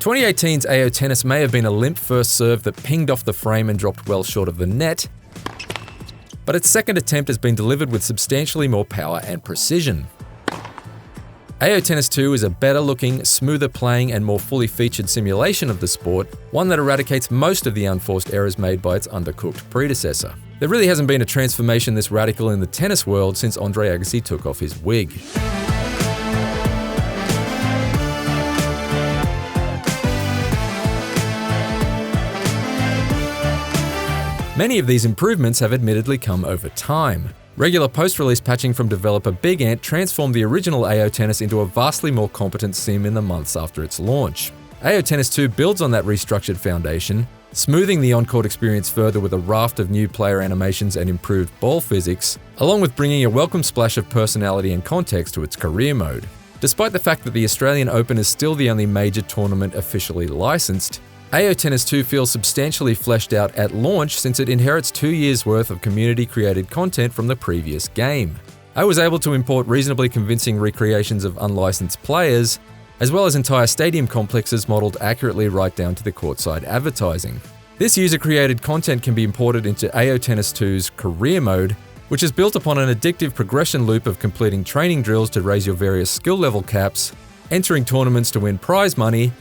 2018's AO Tennis may have been a limp first serve that pinged off the frame and dropped well short of the net, but its second attempt has been delivered with substantially more power and precision. AO Tennis 2 is a better looking, smoother playing and more fully featured simulation of the sport, one that eradicates most of the unforced errors made by its undercooked predecessor. There really hasn't been a transformation this radical in the tennis world since Andre Agassi took off his wig. Many of these improvements have admittedly come over time. Regular post-release patching from developer Big Ant transformed the original AO Tennis into a vastly more competent sim in the months after its launch. AO Tennis 2 builds on that restructured foundation, smoothing the on-court experience further with a raft of new player animations and improved ball physics, along with bringing a welcome splash of personality and context to its career mode. Despite the fact that the Australian Open is still the only major tournament officially licensed, AO Tennis 2 feels substantially fleshed out at launch since it inherits 2 years' worth of community-created content from the previous game. I was able to import reasonably convincing recreations of unlicensed players, as well as entire stadium complexes modelled accurately right down to the courtside advertising. This user-created content can be imported into AO Tennis 2's career mode, which is built upon an addictive progression loop of completing training drills to raise your various skill level caps, entering tournaments to win prize money,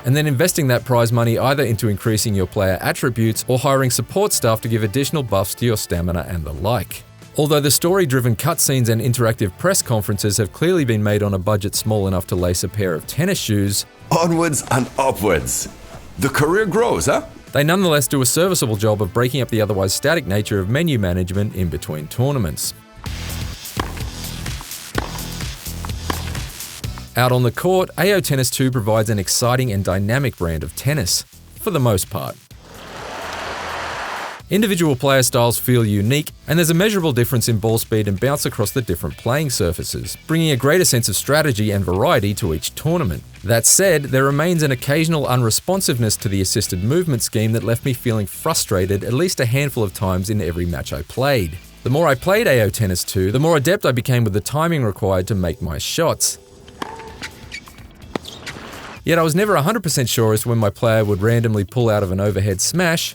and then investing that prize money either into increasing your player attributes or hiring support staff to give additional buffs to your stamina and the like. Although the story-driven cutscenes and interactive press conferences have clearly been made on a budget small enough to lace a pair of tennis shoes, onwards and upwards. The career grows, huh? They nonetheless do a serviceable job of breaking up the otherwise static nature of menu management in between tournaments. Out on the court, AO Tennis 2 provides an exciting and dynamic brand of tennis, for the most part. Individual player styles feel unique, and there's a measurable difference in ball speed and bounce across the different playing surfaces, bringing a greater sense of strategy and variety to each tournament. That said, there remains an occasional unresponsiveness to the assisted movement scheme that left me feeling frustrated at least a handful of times in every match I played. The more I played AO Tennis 2, the more adept I became with the timing required to make my shots. Yet I was never 100% sure as to when my player would randomly pull out of an overhead smash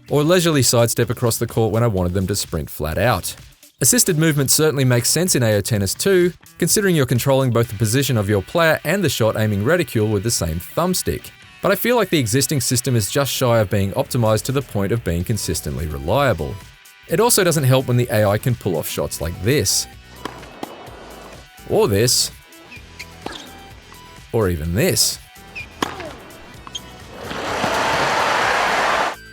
or leisurely sidestep across the court when I wanted them to sprint flat out. Assisted movement certainly makes sense in AO Tennis 2, considering you're controlling both the position of your player and the shot aiming reticule with the same thumbstick. But I feel like the existing system is just shy of being optimized to the point of being consistently reliable. It also doesn't help when the AI can pull off shots like this, or this, or even this.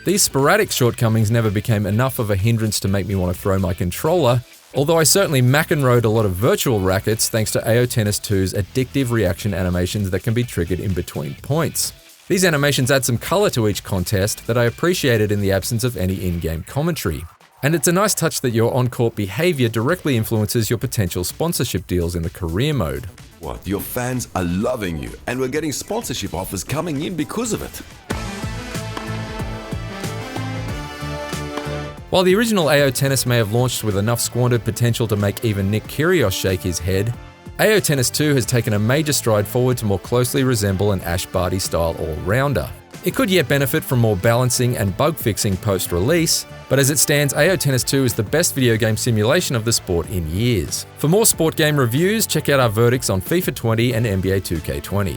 These sporadic shortcomings never became enough of a hindrance to make me want to throw my controller, although I certainly McEnroed a lot of virtual rackets thanks to AO Tennis 2's addictive reaction animations that can be triggered in between points. These animations add some colour to each contest that I appreciated in the absence of any in-game commentary. And it's a nice touch that your on-court behaviour directly influences your potential sponsorship deals in the career mode. What? Your fans are loving you, and we're getting sponsorship offers coming in because of it. While the original AO Tennis may have launched with enough squandered potential to make even Nick Kyrgios shake his head, AO Tennis 2 has taken a major stride forward to more closely resemble an Ash Barty-style all-rounder. It could yet benefit from more balancing and bug fixing post-release, but as it stands, AO Tennis 2 is the best video game simulation of the sport in years. For more sport game reviews, check out our verdicts on FIFA 20 and NBA 2K20.